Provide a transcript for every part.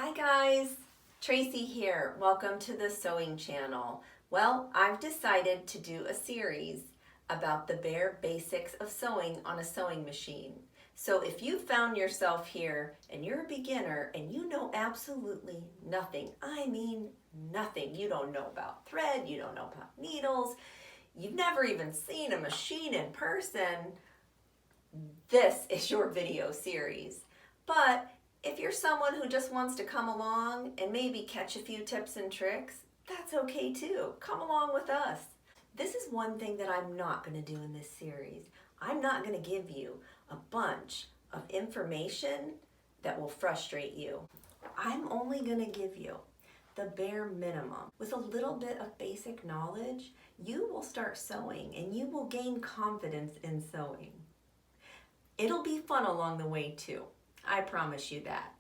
Hi guys, Tracy here. Welcome to the sewing channel. Well, I've decided to do a series about the bare basics of sewing on a sewing machine. So if you found yourself here and you're a beginner and you know absolutely nothing, I mean nothing, you don't know about thread, you don't know about needles, you've never even seen a machine in person, this is your video series. But if you're someone who just wants to come along and maybe catch a few tips and tricks, that's okay too. Come along with us. This is one thing that I'm not going to do in this series. I'm not going to give you a bunch of information that will frustrate you. I'm only going to give you the bare minimum. With a little bit of basic knowledge, you will start sewing and you will gain confidence in sewing. It'll be fun along the way too. I promise you that.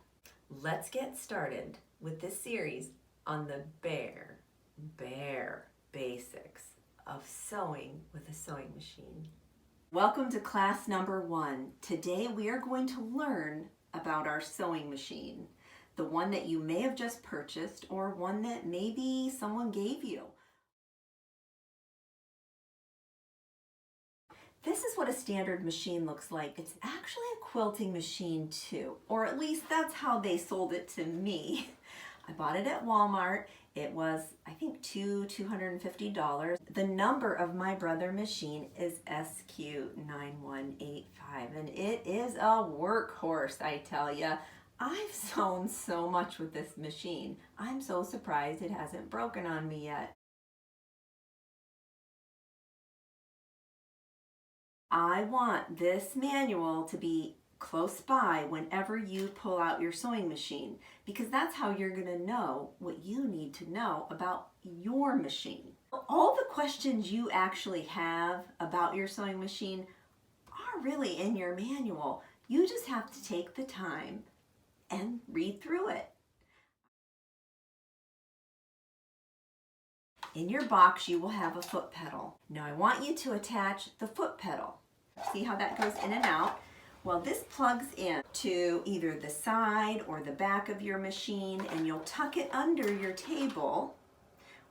Let's get started with this series on the bare basics of sewing with a sewing machine. Welcome to class number 1. Today we are going to learn about our sewing machine. The one that you may have just purchased or one that maybe someone gave you. This is what a standard machine looks like. It's actually a quilting machine too, or at least that's how they sold it to me. I bought it at Walmart. It was, I think, $250. The number of my brother machine is SQ9185, and it is a workhorse, I tell ya. I've sewn so much with this machine. I'm so surprised it hasn't broken on me yet. I want this manual to be close by whenever you pull out your sewing machine, because that's how you're going to know what you need to know about your machine. All the questions you actually have about your sewing machine are really in your manual. You just have to take the time and read through it. In your box, you will have a foot pedal. Now I want you to attach the foot pedal. See how that goes in and out? Well, this plugs in to either the side or the back of your machine, and you'll tuck it under your table,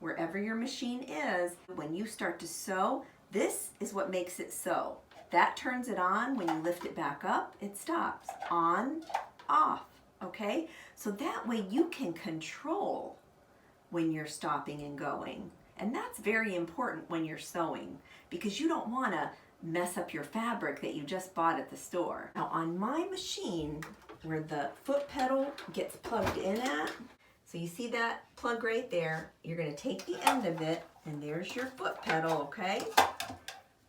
wherever your machine is. When you start to sew, this is what makes it sew. That turns it on. When you lift it back up, it stops. On, off, okay? So that way you can control when you're stopping and going. And that's very important when you're sewing, because you don't want to mess up your fabric that you just bought at the store. Now on my machine, where the foot pedal gets plugged in at, so you see that plug right there, you're going to take the end of it, and there's your foot pedal, okay?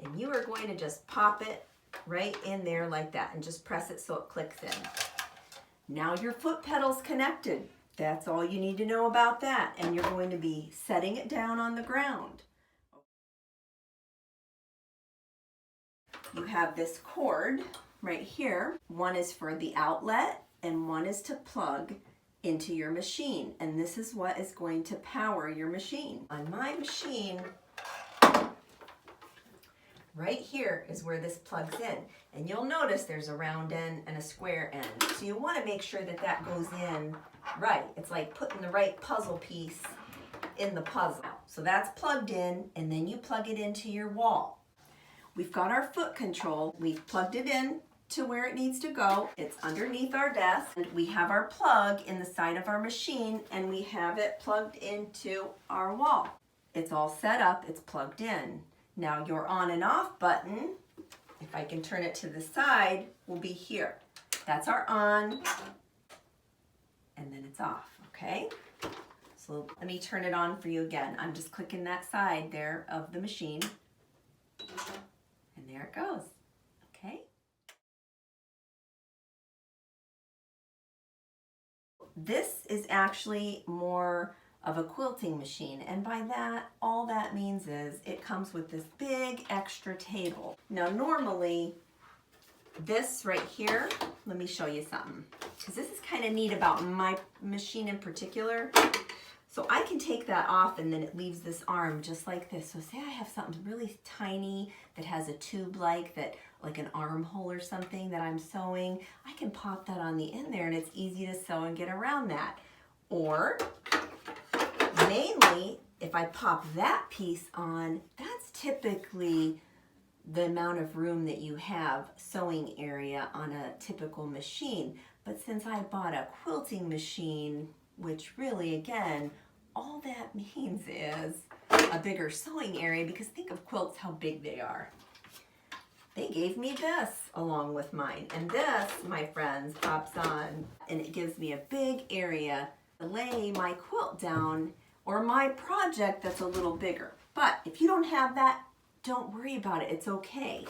And you are going to just pop it right in there like that and just press it so it clicks in. Now your foot pedal's connected. That's all you need to know about that. And you're going to be setting it down on the ground. You have this cord right here. One is for the outlet and one is to plug into your machine. And this is what is going to power your machine. On my machine, right here is where this plugs in. And you'll notice there's a round end and a square end. So you want to make sure that that goes in right. It's like putting the right puzzle piece in the puzzle. So that's plugged in, and then you plug it into your wall. We've got our foot control. We've plugged it in to where it needs to go. It's underneath our desk. And we have our plug in the side of our machine, and we have it plugged into our wall. It's all set up. It's plugged in. Now your on and off button, if I can turn it to the side, will be here. That's our on, and then it's off, okay? So let me turn it on for you again. I'm just clicking that side there of the machine. And there it goes, okay? This is actually more of a quilting machine, and by that, all that means is it comes with this big extra table. Now normally, this right here, let me show you something, because this is kind of neat about my machine in particular. So I can take that off, and then it leaves this arm just like this. So say I have something really tiny that has a tube like that, like an armhole or something that I'm sewing, I can pop that on the end there, and it's easy to sew and get around that. Or mainly, if I pop that piece on, that's typically the amount of room that you have sewing area on a typical machine. But since I bought a quilting machine, which really, again, all that means is a bigger sewing area, because think of quilts, how big they are. They gave me this along with mine. And this, my friends, pops on and it gives me a big area to lay my quilt down or my project that's a little bigger. But if you don't have that, don't worry about it. It's okay.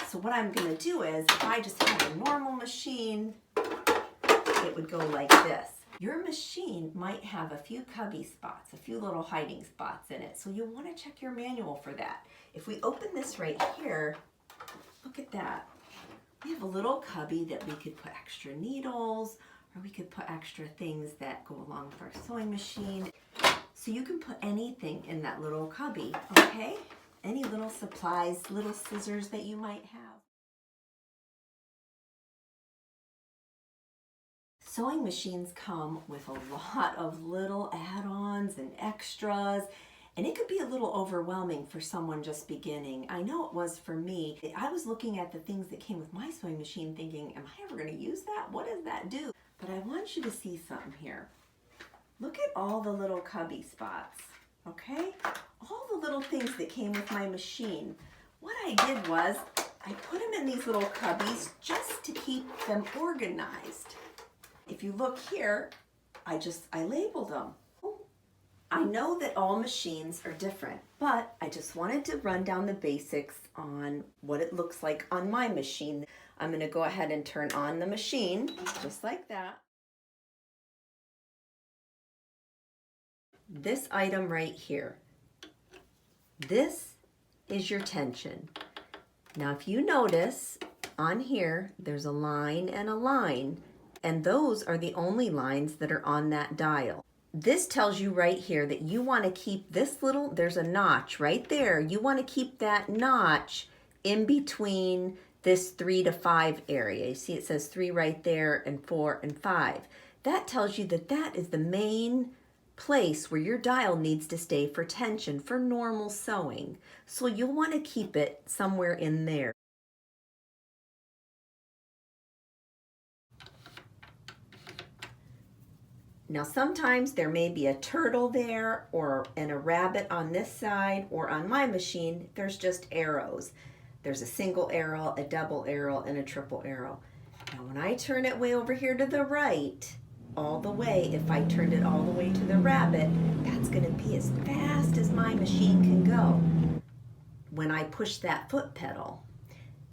So what I'm going to do is, if I just had a normal machine, it would go like this. Your machine might have a few cubby spots, a few little hiding spots in it. So you'll want to check your manual for that. If we open this right here, look at that. We have a little cubby that we could put extra needles, or we could put extra things that go along with our sewing machine. So you can put anything in that little cubby, okay? Any little supplies, little scissors that you might have. Sewing machines come with a lot of little add-ons and extras, and it could be a little overwhelming for someone just beginning. I know it was for me. I was looking at the things that came with my sewing machine thinking, am I ever going to use that? What does that do? But I want you to see something here. Look at all the little cubby spots, okay? All the little things that came with my machine. What I did was I put them in these little cubbies just to keep them organized. If you look here, I labeled them. I know that all machines are different, but I just wanted to run down the basics on what it looks like on my machine. I'm going to go ahead and turn on the machine, just like that. This item right here, this is your tension. Now if you notice on here, there's a line and a line, and those are the only lines that are on that dial. This tells you right here that you want to keep this little, there's a notch right there. You want to keep that notch in between this 3 to 5 area. You see it says 3 right there and 4 and 5. That tells you that that is the main place where your dial needs to stay for tension for normal sewing. So you'll want to keep it somewhere in there. Now sometimes there may be a turtle there and a rabbit on this side, or on my machine there's just arrows. There's a single arrow, a double arrow, and a triple arrow. Now when I turn it way over here to the right, all the way, if I turned it all the way to the rabbit, that's going to be as fast as my machine can go. When I push that foot pedal,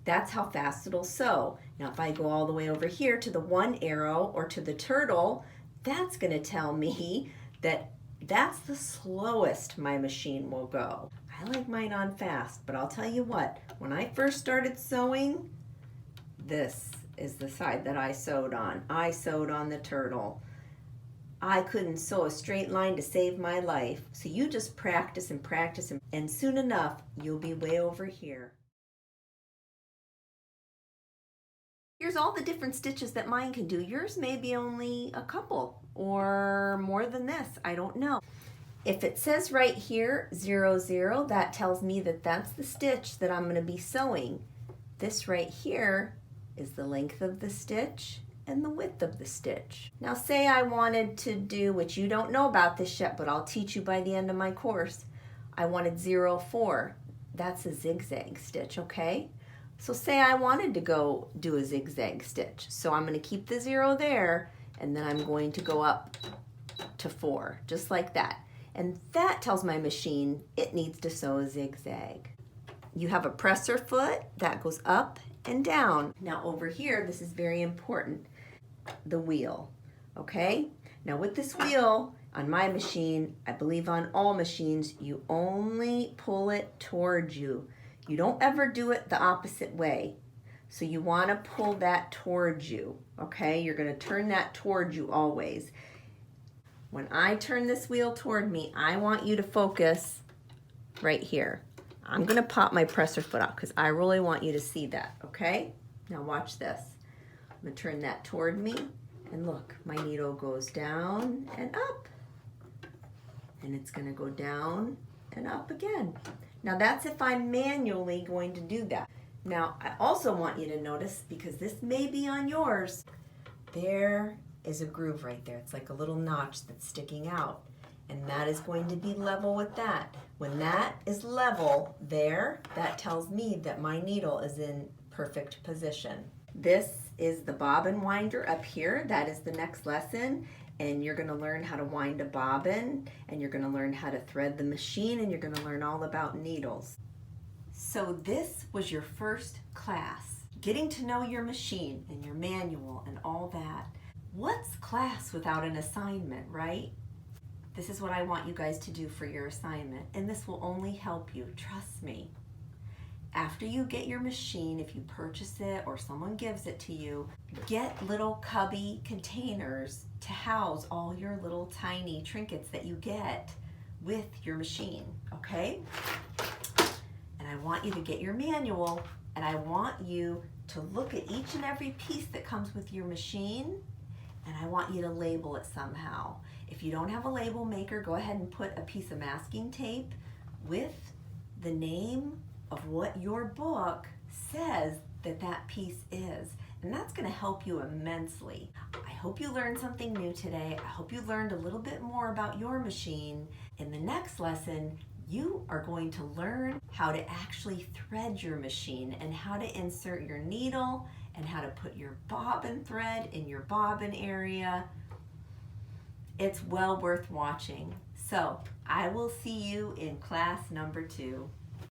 that's how fast it'll sew. Now if I go all the way over here to the 1 arrow or to the turtle, that's going to tell me that that's the slowest my machine will go. I like mine on fast, but I'll tell you what, when I first started sewing, this is the side that I sewed on. I sewed on the turtle. I couldn't sew a straight line to save my life. So you just practice and practice, and soon enough, you'll be way over here. Here's all the different stitches that mine can do. Yours may be only a couple or more than this. I don't know. If it says right here 0, 0, that tells me that that's the stitch that I'm going to be sewing. This right here is the length of the stitch and the width of the stitch. Now say I wanted to do, which you don't know about this yet, but I'll teach you by the end of my course. I wanted 0, 4. That's a zigzag stitch, okay? So say I wanted to go do a zigzag stitch. So I'm going to keep the 0 there, and then I'm going to go up to 4, just like that. And that tells my machine it needs to sew a zigzag. You have a presser foot that goes up and down. Now over here, this is very important, the wheel, okay? Now with this wheel, on my machine, I believe on all machines, you only pull it towards you. You don't ever do it the opposite way. So you want to pull that towards you, okay? You're going to turn that towards you always. When I turn this wheel toward me, I want you to focus right here. I'm going to pop my presser foot out because I really want you to see that, okay? Now watch this. I'm going to turn that toward me, And look, my needle goes down and up. And it's going to go down and up again. Now that's if I'm manually going to do that. Now I also want you to notice, because this may be on yours, there is a groove right there. It's like a little notch that's sticking out. And that is going to be level with that. When that is level there, that tells me that my needle is in perfect position. This is the bobbin winder up here. That is the next lesson. And you're going to learn how to wind a bobbin, and you're going to learn how to thread the machine, and you're going to learn all about needles. So this was your first class, getting to know your machine and your manual and all that. What's class without an assignment, right? This is what I want you guys to do for your assignment, and this will only help you, trust me. After you get your machine, if you purchase it or someone gives it to you, get little cubby containers to house all your little tiny trinkets that you get with your machine, okay? And I want you to get your manual, and I want you to look at each and every piece that comes with your machine, and I want you to label it somehow. If you don't have a label maker, go ahead and put a piece of masking tape with the name of what your book says that that piece is. And that's going to help you immensely. I hope you learned something new today. I hope you learned a little bit more about your machine. In the next lesson, you are going to learn how to actually thread your machine and how to insert your needle and how to put your bobbin thread in your bobbin area. It's well worth watching. So I will see you in class number 2.